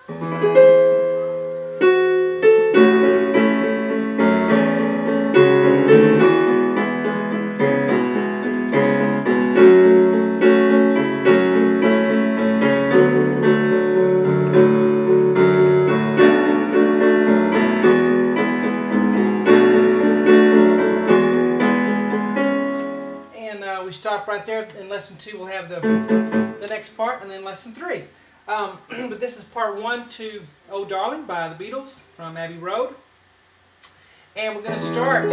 We stop right there. In lesson 2 we'll have the next part, and then lesson 3. But this is part 1 to Oh Darling by the Beatles from Abbey Road. And we're going to start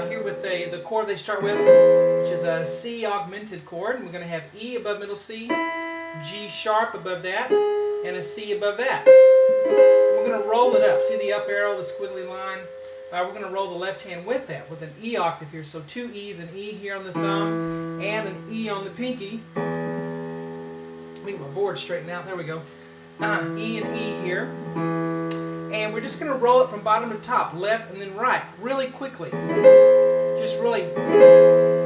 here with the chord they start with, which is a C augmented chord. And we're going to have E above middle C, G sharp above that, and a C above that. We're going to roll it up. See the up arrow, the squiggly line? We're going to roll the left hand with that, with an E octave here. So 2 E's, an E here on the thumb, and an E on the pinky. Let me get my board straightened out. There we go. E and E here. And we're just going to roll it from bottom to top, left and then right, really quickly. Just really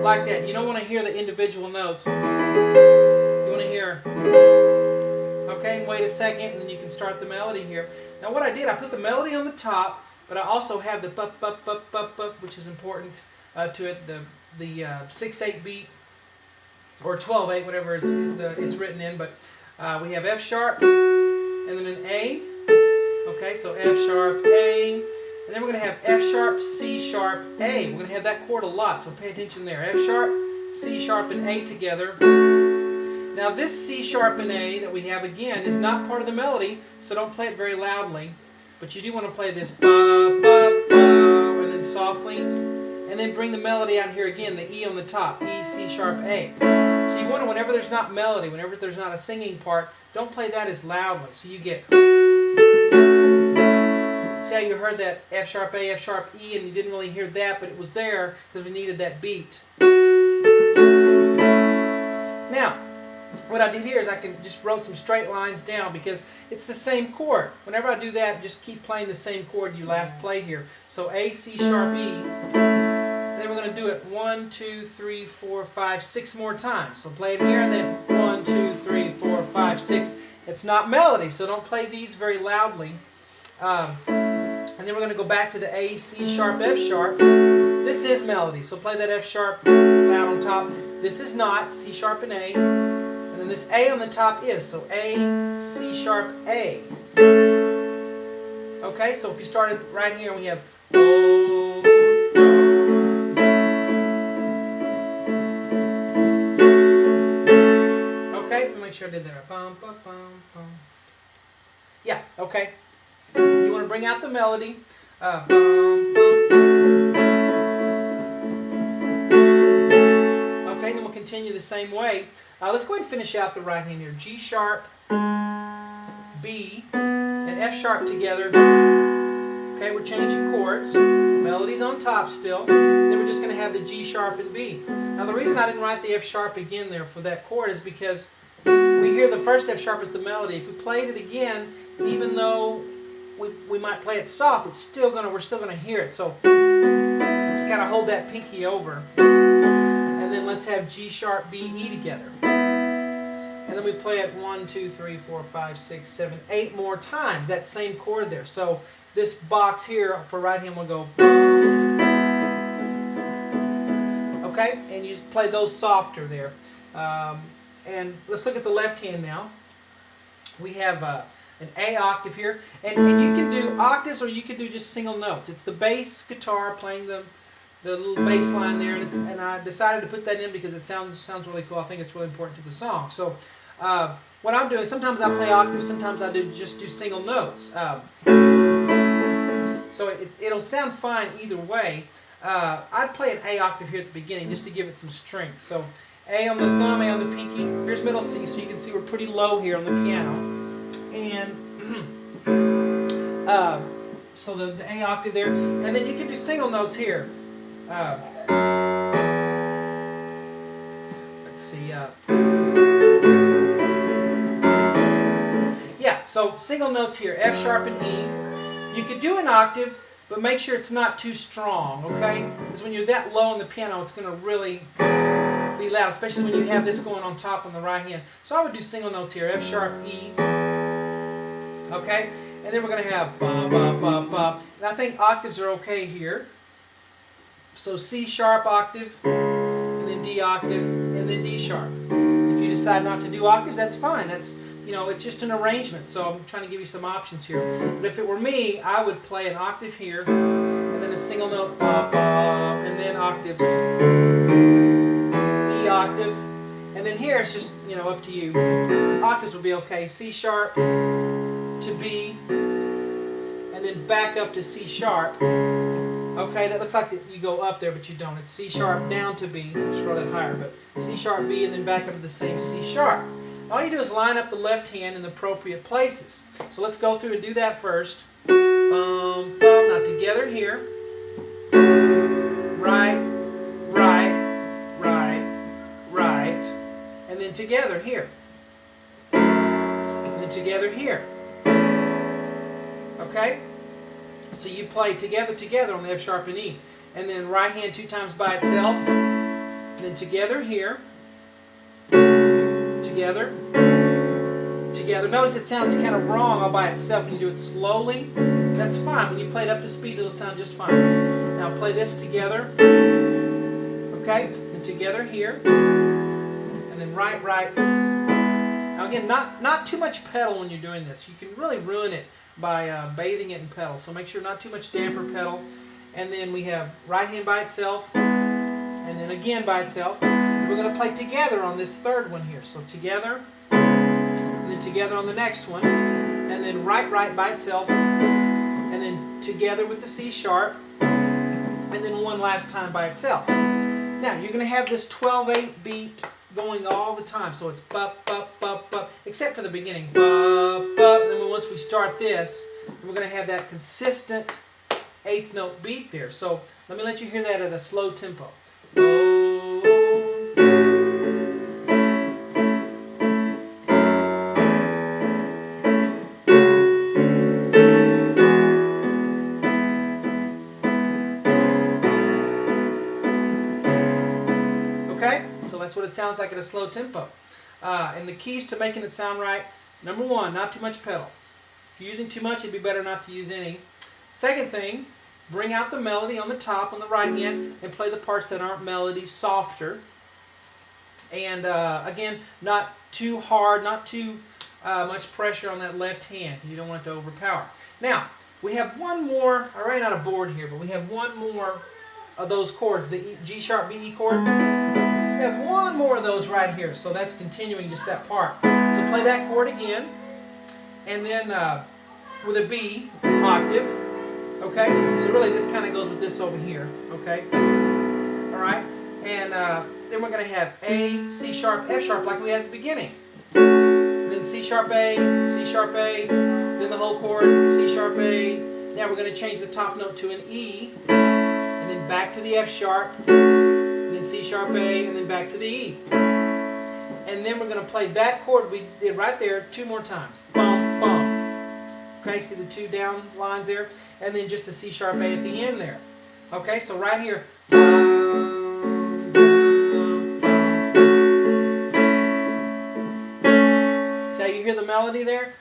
like that. You don't want to hear the individual notes. You want to hear, okay, and wait a second, and then you can start the melody here. Now what I did, I put the melody on the top, but I also have the bup, bup, bup, bup, bup, which is important to it, the 6/8 beat, or 12/8, whatever it's written in. But we have F sharp, and then an A. Okay, so F sharp, A, and then we're going to have F sharp, C sharp, A. We're going to have that chord a lot, so pay attention there. F sharp, C sharp, and A together. Now this C sharp and A that we have again is not part of the melody, so don't play it very loudly. But you do want to play this ba, ba, ba, and then softly, and then bring the melody out here again, the E on the top, E, C sharp, A. So you want to, whenever there's not melody, whenever there's not a singing part, don't play that as loudly. So you get, see how you heard that F sharp, A, F sharp, E, and you didn't really hear that, but it was there because we needed that beat. Now, what I did here is I just wrote some straight lines down because it's the same chord. Whenever I do that, just keep playing the same chord you last played here. So A, C sharp, E. And then we're going to do it 1, 2, 3, 4, 5, 6 more times. So play it here and then 1, 2, 3, 4, 5, 6. It's not melody, so don't play these very loudly. And then we're going to go back to the A, C sharp, F sharp. This is melody, so play that F sharp out on top. This is not, C sharp and A. And then this A on the top is, so A, C sharp, A. Okay, so if you started right here, we have Oh, okay, let me make sure I did that. Bum, bum, bum, bum. Yeah, okay. You want to bring out the melody. Bum, bum. Okay, then we'll continue the same way. Let's go ahead and finish out the right hand here. G sharp, B, and F sharp together. Okay, we're changing chords. Melody's on top still. Then we're just going to have the G sharp and B. Now the reason I didn't write the F sharp again there for that chord is because we hear the first F sharp as the melody. If we played it again, even though we might play it soft, we're still gonna hear it. So just kind of hold that pinky over. And then let's have G sharp, B, E together. And then we play it 1, 2, 3, 4, 5, 6, 7, 8 more times. That same chord there. So this box here for right hand will go. Okay, and you play those softer there. And let's look at the left hand now. We have an A octave here, and you can do octaves or you can do just single notes. It's the bass guitar playing the little bass line there, and I decided to put that in because it sounds really cool. I think it's really important to the song. So what I'm doing, sometimes I play octaves, sometimes I just do single notes. So it'll sound fine either way. I'd play an A octave here at the beginning just to give it some strength. So A on the thumb, A on the pinky. Here's middle C, so you can see we're pretty low here on the piano. And so the A octave there, and then you can do single notes here. Let's see. Yeah, so single notes here, F sharp and E. You could do an octave, but make sure it's not too strong, okay? Because when you're that low on the piano, it's going to really be loud, especially when you have this going on top on the right hand. So I would do single notes here, F sharp, E. Okay, and then we're going to have ba ba ba ba. And I think octaves are okay here. So C sharp octave, and then D octave, and then D sharp. If you decide not to do octaves, that's fine. That's, you know, it's just an arrangement. So I'm trying to give you some options here. But if it were me, I would play an octave here, and then a single note ba ba, and then octaves E octave, and then here it's just, you know, up to you. Octaves would be okay. C sharp to B, and then back up to C sharp. Okay, that looks like that you go up there, but you don't. It's C sharp down to B. Scroll it higher, but C sharp B, and then back up to the same C sharp. All you do is line up the left hand in the appropriate places. So let's go through and do that first. Bum, bum. Now together here. Right, right, right, right, and then together here. And then together here. Okay? So you play together, together on the F sharp and E. And then right hand 2 times by itself. And then together here. Together. Together. Notice it sounds kind of wrong all by itself when you do it slowly. That's fine. When you play it up to speed, it'll sound just fine. Now play this together. Okay? And together here. And then right, right. Now again, not too much pedal when you're doing this. You can really ruin it by bathing it in pedal. So make sure not too much damper pedal. And then we have right hand by itself, and then again by itself. And we're going to play together on this third one here. So together, and then together on the next one, and then right, right by itself, and then together with the C sharp, and then one last time by itself. Now you're going to have this 12/8 beat going all the time. So it's bup, bup, bup, bup, except for the beginning. Bup, bup. And then once we start this, we're going to have that consistent 8th note beat there. So let me let you hear that at a slow tempo. Okay? So that's what it sounds like at a slow tempo. And the keys to making it sound right, number 1, not too much pedal. If you're using too much, it'd be better not to use any. Second thing, bring out the melody on the top on the right hand and play the parts that aren't melody softer. And again, not too hard, not too much pressure on that left hand because you don't want it to overpower. Now, we have one more, I ran out of board here, but we have one more of those chords, the G sharp B E chord. We have one more of those right here, so that's continuing just that part. So play that chord again, and then with a B octave. Okay, so really this kind of goes with this over here. Okay, all right, and then we're going to have A, C sharp, F sharp like we had at the beginning. And then C sharp A, then the whole chord, C sharp A. Now we're going to change the top note to an E, and then back to the F sharp, and then C sharp A, and then back to the E. And then we're going to play that chord we did right there 2 more times. Bum, bum. Okay, see the 2 down lines there? And then just the C sharp A at the end there. Okay, so right here. See how you hear the melody there?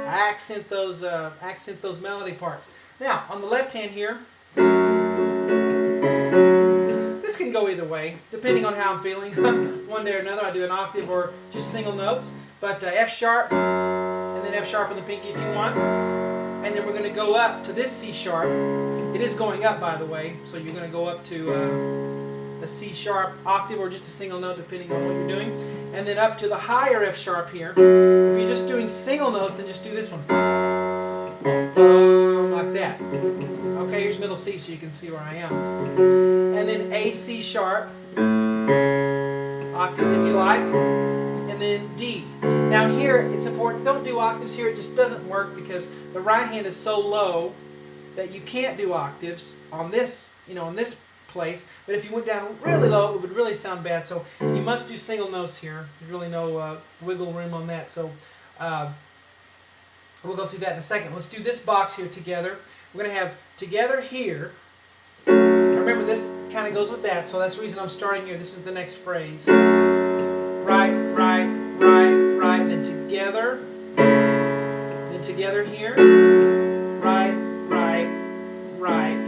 Accent those melody parts. Now, on the left hand here, this can go either way, depending on how I'm feeling. One day or another, I do an octave or just single notes. But F sharp, and then F sharp on the pinky if you want. And then we're going to go up to this C sharp. It is going up, by the way, so you're going to go up to a C sharp octave or just a single note, depending on what you're doing. And then up to the higher F sharp here. If you're just doing single notes, then just do this one. Like that. Okay, here's middle C so you can see where I am. And then A, C sharp, octaves if you like, and then D. Now here, it's important, don't do octaves here, it just doesn't work because the right hand is so low that you can't do octaves on this, on this place. But if you went down really low, it would really sound bad. So you must do single notes here. There's really no wiggle room on that. So we'll go through that in a second. Let's do this box here together. We're going to have together here. Remember, this kind of goes with that. So that's the reason I'm starting here. This is the next phrase. Right, right, right, right. Then together. Then together here. Right, right, right.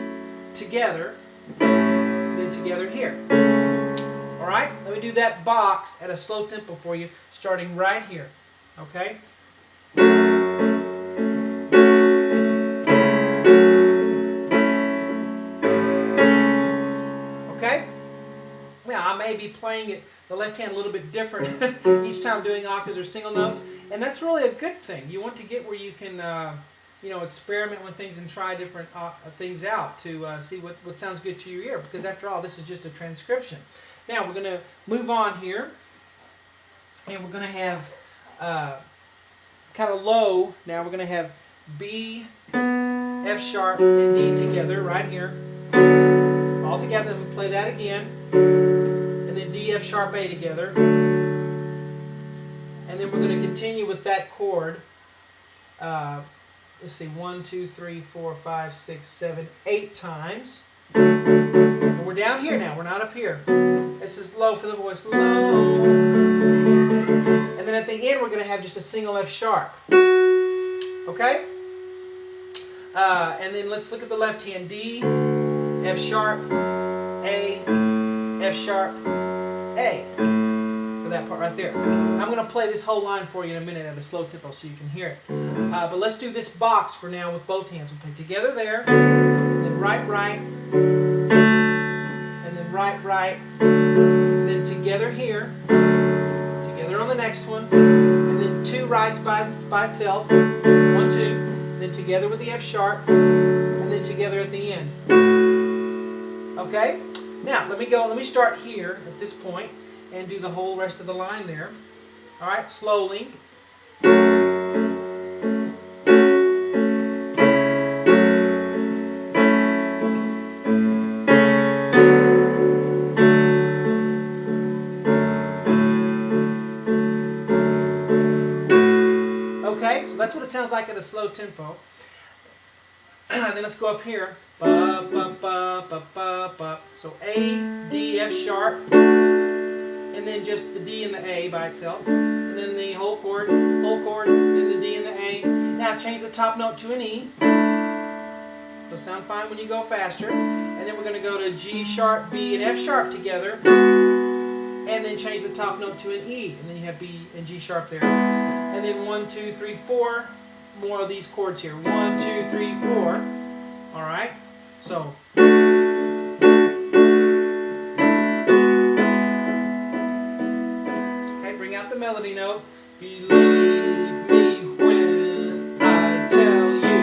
Together. Then together here. All right? Let me do that box at a slow tempo for you, starting right here. Okay? Okay? Now, I may be playing it, the left hand, a little bit different each time doing octaves or single notes, and that's really a good thing. You want to get where you can, experiment with things and try different things out to see what sounds good to your ear, because after all, this is just a transcription. Now, we're going to move on here, and we're going to have kind of low. Now, we're going to have B, F sharp, and D together right here. All together, and we play that again. And then D, F sharp, A together. And then we're going to continue with that chord. Let's see, 1, 2, 3, 4, 5, 6, 7, 8 times. And we're down here now. We're not up here. This is low for the voice. Low. And then at the end, we're going to have just a single F sharp. Okay? And then let's look at the left hand. D, F sharp, A, F sharp, A. For that part right there. I'm going to play this whole line for you in a minute at a slow tempo so you can hear it. But let's do this box for now with both hands. We'll play together there, then right, right, and then right, right, then together here, together on the next one, and then 2 rights by itself, 1, 2, then together with the F sharp, and then together at the end. Okay? Now, let me start here at this point and do the whole rest of the line there. All right, slowly. Okay, so that's what it sounds like at a slow tempo. And then let's go up here. Ba, ba, ba, ba, ba, ba. So A, D, F sharp, and then just the D and the A by itself, and then the whole chord, then the D and the A. Now change the top note to an E. It'll sound fine when you go faster. And then we're going to go to G sharp, B, and F sharp together, and then change the top note to an E, and then you have B and G sharp there. And then 1, 2, 3, 4. More of these chords here. 1, 2, 3, 4. All right. So. Okay, bring out the melody note. Believe me when I tell you.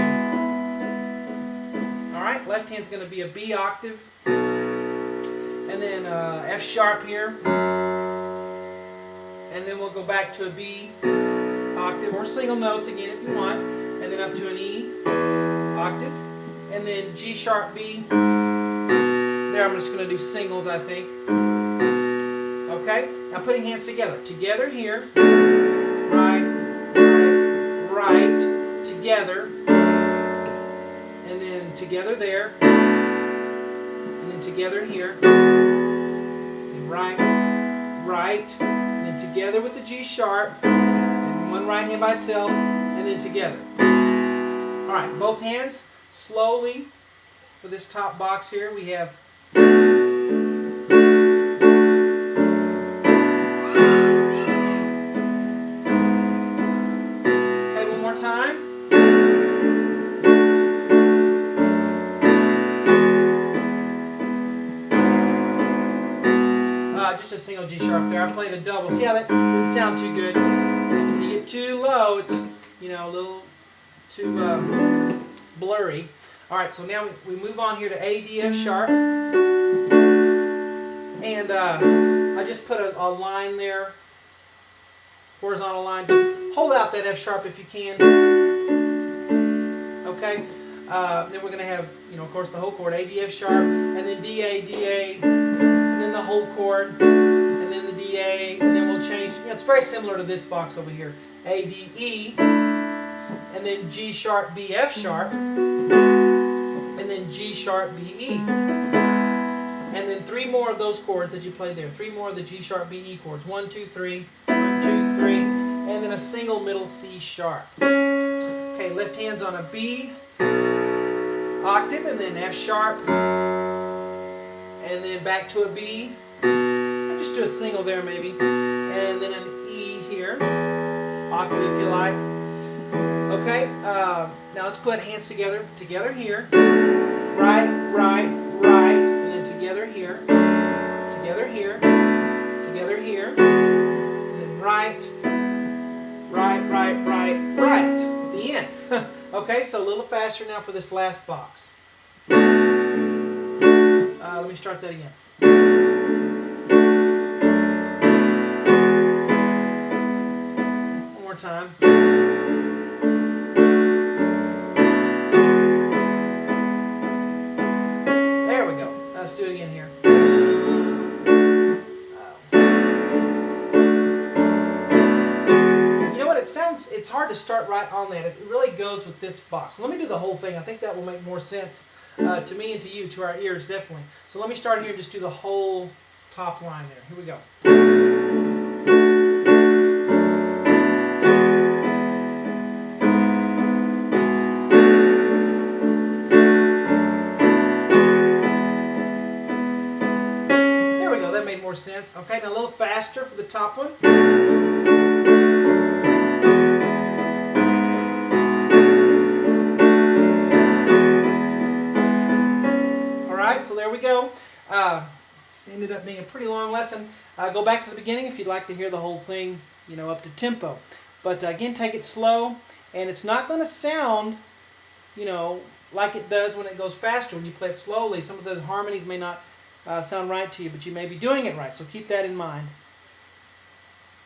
All right. Left hand's going to be a B octave, and then F sharp here, and then we'll go back to a B octave, or single notes again if you want, and then up to an E octave, and then G sharp B. There I'm just going to do singles, I think. Okay, now putting hands together. Together here, right, right, right, together, and then together there, and then together here, and right, right, and then together with the G sharp, one right hand by itself, and then together. All right, both hands, slowly, for this top box here, we have. Okay, one more time. Just a single G sharp there. I played a double. See how that didn't sound too good? When you get too low, it's, a little too blurry. All right, so now we move on here to A, D, F sharp. And I just put a line there, horizontal line. Hold out that F sharp if you can. Okay. Then we're going to have, of course, the whole chord, A, D, F sharp, and then D, A, and then the whole chord, and then the D, A, and then we'll change. It's very similar to this box over here. A, D, E, and then G sharp, B, F sharp, and then G sharp, B, E. And and then 3 more of those chords that you played there. 3 more of the G sharp B E chords. 1, 2, 3, 1, 2, 3, and then a single middle C sharp. Okay, left hand's on a B octave, and then F sharp, and then back to a B, and just do a single there maybe, and then an E here, octave if you like. Okay, now let's put hands together here, right, right, right, and then together here, together here, together here, and then right, right, right, right, right, at the end. Okay, so a little faster now for this last box. Let me start that again. One more time. There we go. Let's do it again here. You know what? It's hard to start right on that. It really goes with this box. Let me do the whole thing. I think that will make more sense to me and to you, to our ears, definitely. So let me start here and just do the whole top line there. Here we go. There we go. That made more sense. Okay, now a little faster for the top one. So there we go. This ended up being a pretty long lesson. Go back to the beginning if you'd like to hear the whole thing, up to tempo. But again, take it slow, and it's not going to sound, like it does when it goes faster. When you play it slowly, some of the harmonies may not sound right to you, but you may be doing it right. So keep that in mind.